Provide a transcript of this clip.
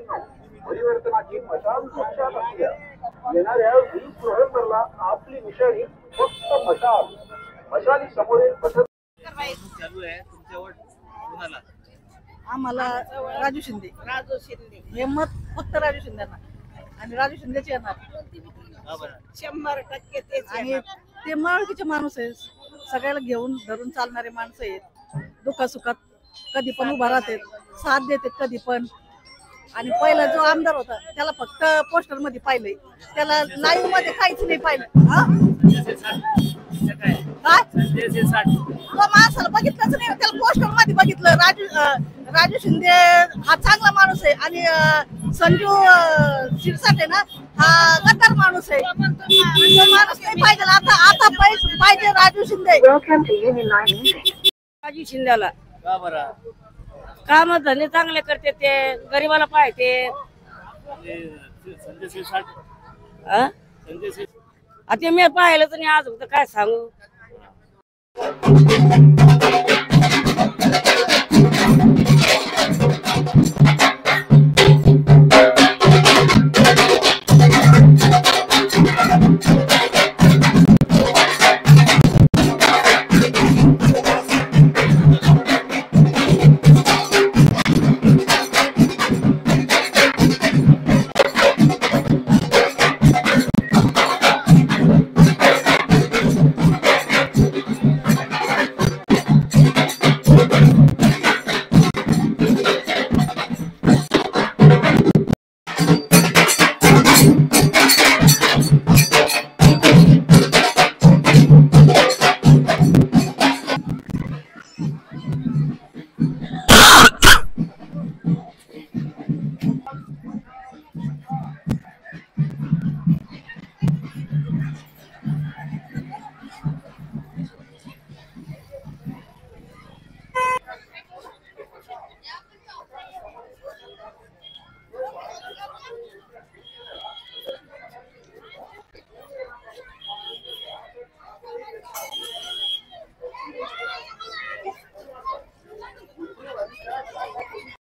विद्यार्थ्यांनो, परिवर्तनाची मशाल साक्षात असल्या येणाऱ्या 20 नोव्हेंबरला आपली निशाणी फक्त मशाल. मशाली समोरील पथक चालू आहे. तुमच्यावर कोणाला? आम्हाला राजू शिंदे. हे मत फक्त राजू शिंदेना आणि राजू शिंदेचे येणार 100% तेच. आणि ते माळकीचे माणूस आहे, सगळ्याला घेऊन धरून चालणारे माणसं आहेत. दुःखासुखात कधी पण उभा राहतात, साथ देतात कधी पण. आणि पहिला जो आमदार होता त्याला फक्त पोस्टर मध्ये पाहिलंय, त्याला लाईव्ह मध्ये काहीच नाही पाहिलं. तो माणसाला बघितलंच नाही, त्याला पोस्टर मध्ये बघितलं. राजू शिंदे हा चांगला माणूस आहे आणि संजू शिरसाट ना हा गद्दार माणूस आहे. तो माणूस नाही पाहिजे आता पाहिजे राजू शिंदे. राजू शिंदेला का बरं? काम धंदे चांगले करते, ते गरीबाला पाहिजे. संजय शिरसाट. आता मी पाहिलं तर नाही आज काय सांगू.